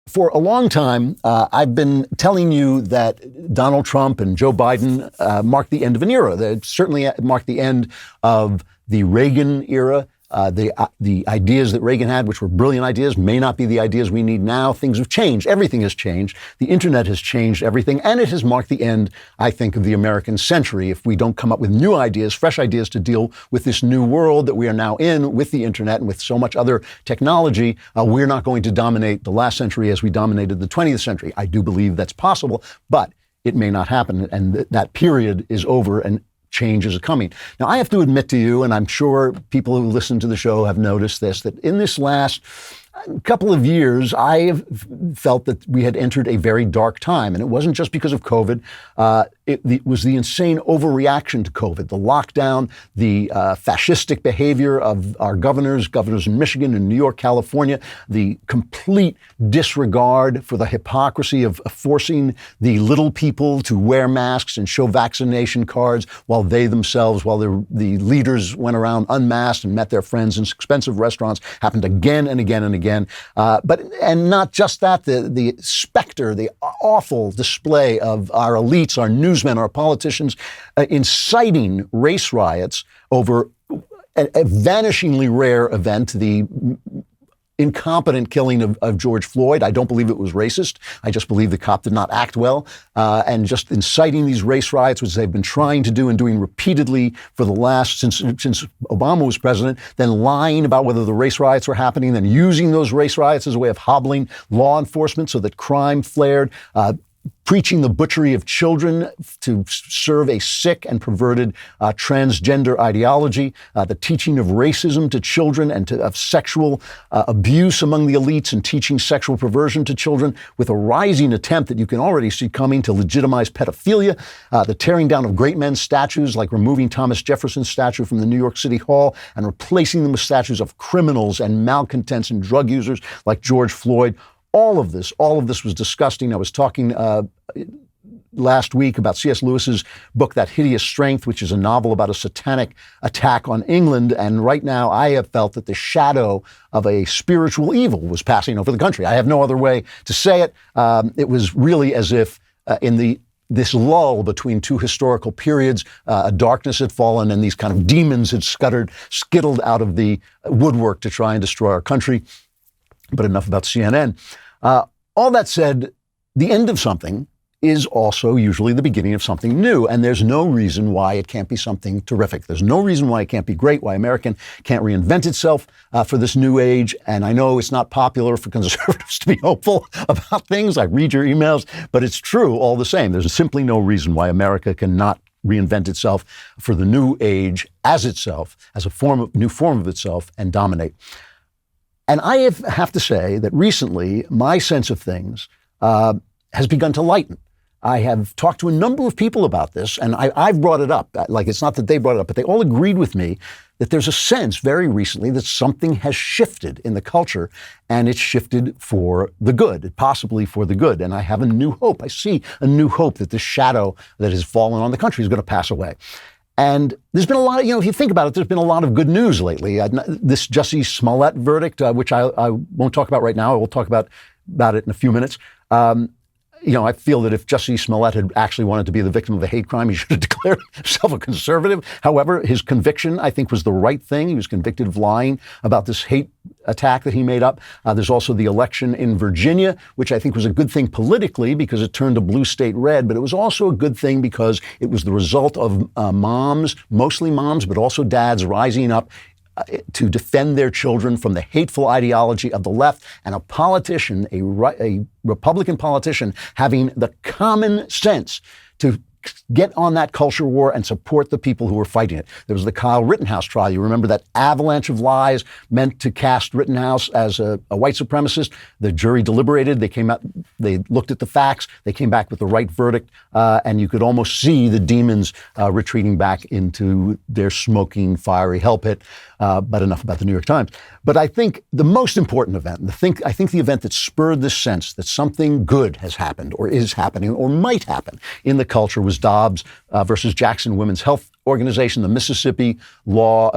For a long time, I've been telling you that Donald Trump and Joe Biden marked the end of an era. They certainly marked the end of the Reagan era. The ideas that Reagan had, which were brilliant ideas, may not be the ideas we need now. Things have changed. Everything has changed. The internet has changed everything, and it has marked the end, I think, of the American century. If we don't come up with new ideas, fresh ideas to deal with this new world that we are now in with the internet and with so much other technology, we're not going to dominate the last century as we dominated the 20th century. I do believe that's possible, but it may not happen, and that period is over, and change is coming. Now, I have to admit to you, and I'm sure people who listen to the show have noticed this, that in this last couple of years, I have felt that we had entered a very dark time. And it wasn't just because of COVID. It was the insane overreaction to COVID, the lockdown, the fascistic behavior of our governors in Michigan and New York, California, the complete disregard for the hypocrisy of forcing the little people to wear masks and show vaccination cards while they themselves, while the leaders went around unmasked and met their friends in expensive restaurants, happened again and again and again. And not just that, the specter, the awful display of our elites, our newsmen, our politicians inciting race riots over a vanishingly rare event, the incompetent killing of George Floyd. I don't believe it was racist. I just believe the cop did not act well. And just inciting these race riots, which they've been trying to do and doing repeatedly for the last, since Obama was president, then lying about whether the race riots were happening, then using those race riots as a way of hobbling law enforcement so that crime flared, preaching the butchery of children to serve a sick and perverted transgender ideology, the teaching of racism to children and of sexual abuse among the elites and teaching sexual perversion to children, with a rising attempt that you can already see coming to legitimize pedophilia, the tearing down of great men's statues, like removing Thomas Jefferson's statue from the New York City Hall and replacing them with statues of criminals and malcontents and drug users like George Floyd. All of this was disgusting. I was talking last week about C.S. Lewis's book, That Hideous Strength, which is a novel about a satanic attack on England. And right now, I have felt that the shadow of a spiritual evil was passing over the country. I have no other way to say it. It was really as if this lull between two historical periods, a darkness had fallen and these kind of demons had skittled out of the woodwork to try and destroy our country. But enough about CNN. All that said, the end of something is also usually the beginning of something new. And there's no reason why it can't be something terrific. There's no reason why it can't be great, why America can't reinvent itself for this new age. And I know it's not popular for conservatives to be hopeful about things. I read your emails, but it's true all the same. There's simply no reason why America cannot reinvent itself for the new age as itself, as a new form of itself, and dominate. And I have to say that recently, my sense of things has begun to lighten. I have talked to a number of people about this, and I've brought it up. Like, it's not that they brought it up, but they all agreed with me that there's a sense very recently that something has shifted in the culture, and it's shifted for the good, possibly for the good. And I have a new hope. I see a new hope that this shadow that has fallen on the country is going to pass away. And there's been a lot of, if you think about it, there's been a lot of good news lately. This Jussie Smollett verdict, which I won't talk about right now. I will talk about it in a few minutes. I feel that if Jussie Smollett had actually wanted to be the victim of a hate crime, he should have declared himself a conservative. However, his conviction, I think, was the right thing. He was convicted of lying about this hate attack that he made up. There's also the election in Virginia, which I think was a good thing politically because it turned a blue state red, but it was also a good thing because it was the result of moms, mostly moms, but also dads rising up to defend their children from the hateful ideology of the left, and a politician, a Republican politician, having the common sense to get on that culture war and support the people who were fighting it. There was the Kyle Rittenhouse trial. You remember that avalanche of lies meant to cast Rittenhouse as a white supremacist. The jury deliberated. They came out, they looked at the facts. They came back with the right verdict. And you could almost see the demons retreating back into their smoking, fiery hell pit. But enough about the New York Times. But I think the most important event, I think the event that spurred this sense that something good has happened or is happening or might happen in the culture was Dobbs versus Jackson Women's Health Organization, the Mississippi law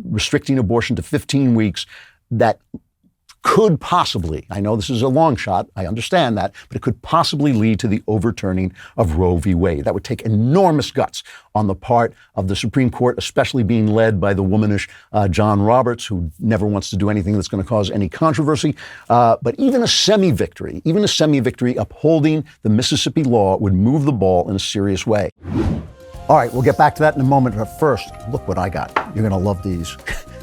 restricting abortion to 15 weeks that could possibly, I know this is a long shot, I understand that, but it could possibly lead to the overturning of Roe v. Wade. That would take enormous guts on the part of the Supreme Court, especially being led by the womanish John Roberts, who never wants to do anything that's going to cause any controversy. But even a semi-victory upholding the Mississippi law would move the ball in a serious way. All right, we'll get back to that in a moment. But first, look what I got. You're going to love these.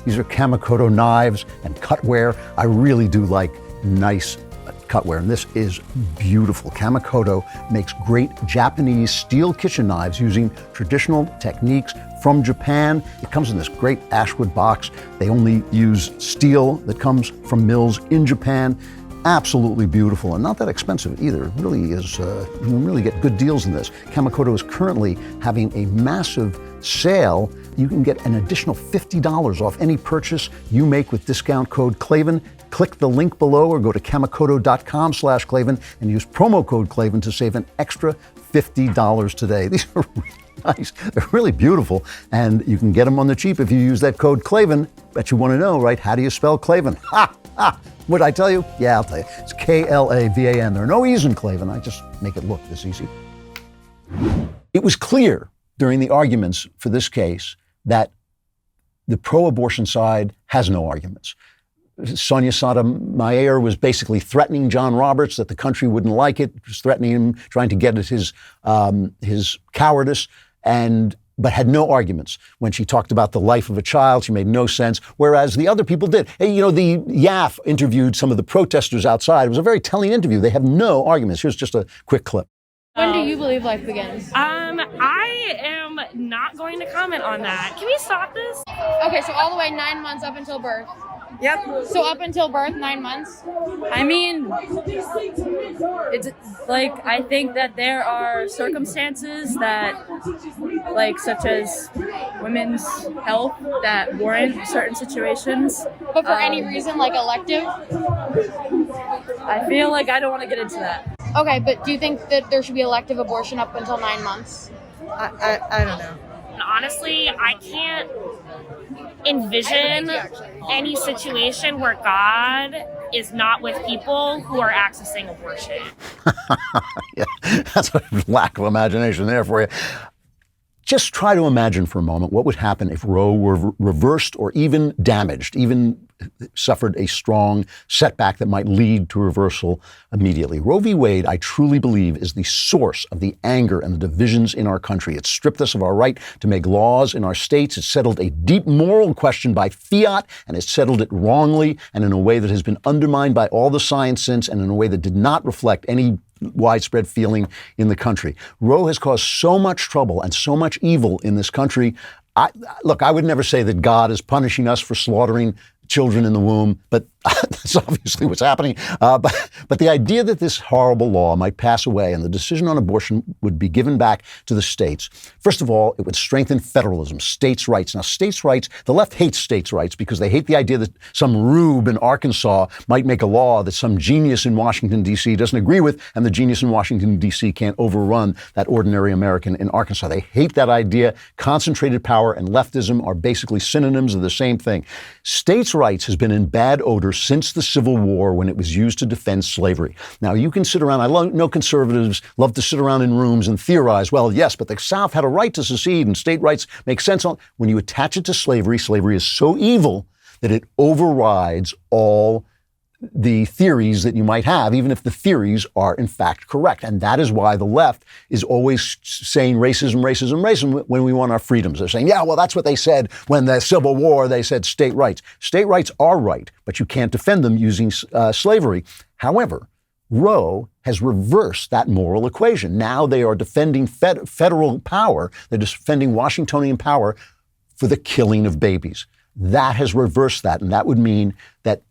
These are Kamikoto knives and cutware. I really do like nice cutware, and this is beautiful. Kamikoto makes great Japanese steel kitchen knives using traditional techniques from Japan. It comes in this great ashwood box. They only use steel that comes from mills in Japan. Absolutely beautiful and not that expensive either. It really is, you can really get good deals in this. Kamikoto is currently having a massive sale. You can get an additional $50 off any purchase you make with discount code Klavan. Click the link below or go to kamikoto.com/Klavan and use promo code Klavan to save an extra $50 today. These are really nice. They're really beautiful, and you can get them on the cheap if you use that code Klavan. Bet you want to know, right? How do you spell Klavan? Ha! Ha! Would I tell you? Yeah, I'll tell you. It's Klavan. There are no E's in Klavan. I just make it look this easy. It was clear during the arguments for this case that the pro-abortion side has no arguments. Sonia Sotomayor was basically threatening John Roberts that the country wouldn't like it, just threatening him, trying to get at his cowardice, but had no arguments. When she talked about the life of a child, she made no sense, whereas the other people did. Hey, the YAF interviewed some of the protesters outside. It was a very telling interview. They have no arguments. Here's just a quick clip. When do you believe life begins? I am not going to comment on that. Can we stop this? Okay, so all the way 9 months up until birth. Yep. So up until birth, 9 months? I mean, it's like, I think that there are circumstances that, like, such as women's health that warrant certain situations. But for any reason, like elective? I feel like I don't want to get into that. Okay, but do you think that there should be elective abortion up until 9 months? I don't know. Honestly, I can't envision any situation where God is not with people who are accessing abortion. Yeah, that's a lack of imagination there for you. Just try to imagine for a moment what would happen if Roe were reversed or even damaged, even suffered a strong setback that might lead to reversal immediately. Roe v. Wade, I truly believe, is the source of the anger and the divisions in our country. It stripped us of our right to make laws in our states. It settled a deep moral question by fiat, and it settled it wrongly and in a way that has been undermined by all the science since, and in a way that did not reflect any widespread feeling in the country. Roe has caused so much trouble and so much evil in this country. Look, I would never say that God is punishing us for slaughtering children in the womb, but that's obviously what's happening. But the idea that this horrible law might pass away and the decision on abortion would be given back to the states, first of all, it would strengthen federalism, states' rights. Now, states' rights, the left hates states' rights because they hate the idea that some rube in Arkansas might make a law that some genius in Washington, D.C. doesn't agree with, and the genius in Washington, D.C. can't overrun that ordinary American in Arkansas. They hate that idea. Concentrated power and leftism are basically synonyms of the same thing. States' rights has been in bad odor since the Civil War when it was used to defend slavery. Now, you can sit around, know conservatives love to sit around in rooms and theorize, well, yes, but the South had a right to secede and state rights make sense. When you attach it to slavery, slavery is so evil that it overrides all the theories that you might have, even if the theories are in fact correct. And that is why the left is always saying racism, racism, racism when we want our freedoms. They're saying, yeah, well, that's what they said when the Civil War, they said state rights. State rights are right, but you can't defend them using slavery. However, Roe has reversed that moral equation. Now they are defending federal power. They're defending Washingtonian power for the killing of babies. That has reversed that, and that would mean that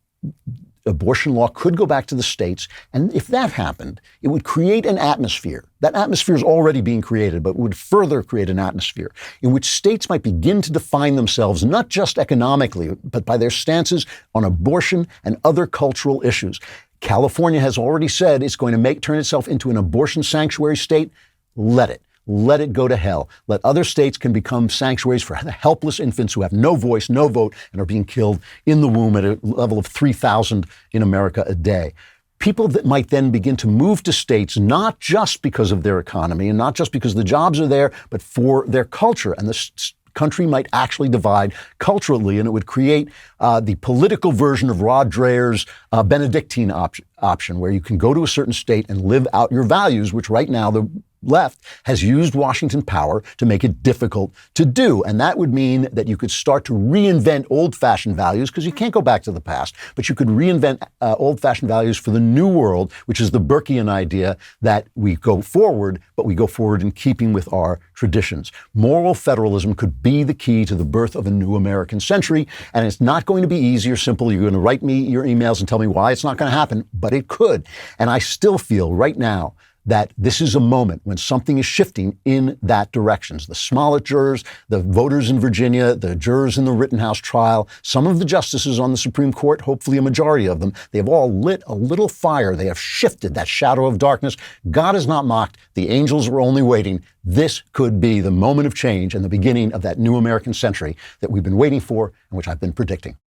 abortion law could go back to the states. And if that happened, it would create an atmosphere. That atmosphere is already being created, but would further create an atmosphere in which states might begin to define themselves, not just economically, but by their stances on abortion and other cultural issues. California has already said it's going to turn itself into an abortion sanctuary state. Let it. let it go to hell. Let other states can become sanctuaries for helpless infants who have no voice, no vote, and are being killed in the womb at a level of 3,000 in America a day. People that might then begin to move to states, not just because of their economy and not just because the jobs are there, but for their culture. And the country might actually divide culturally, and it would create the political version of Rod Dreher's Benedictine option, where you can go to a certain state and live out your values, which right now the left has used Washington power to make it difficult to do. And that would mean that you could start to reinvent old-fashioned values, because you can't go back to the past, but you could reinvent old-fashioned values for the new world, which is the Burkean idea that we go forward, but we go forward in keeping with our traditions. Moral federalism could be the key to the birth of a new American century, and it's not going to be easy or simple. You're going to write me your emails and tell me why it's not going to happen, but it could. And I still feel right now that this is a moment when something is shifting in that direction. The Smollett jurors, the voters in Virginia, the jurors in the Rittenhouse trial, some of the justices on the Supreme Court, hopefully a majority of them, they have all lit a little fire. They have shifted that shadow of darkness. God is not mocked. The angels were only waiting. This could be the moment of change and the beginning of that new American century that we've been waiting for and which I've been predicting.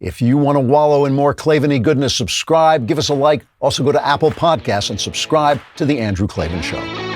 If you want to wallow in more Klavan-y goodness, subscribe, give us a like. Also go to Apple Podcasts and subscribe to The Andrew Klavan Show.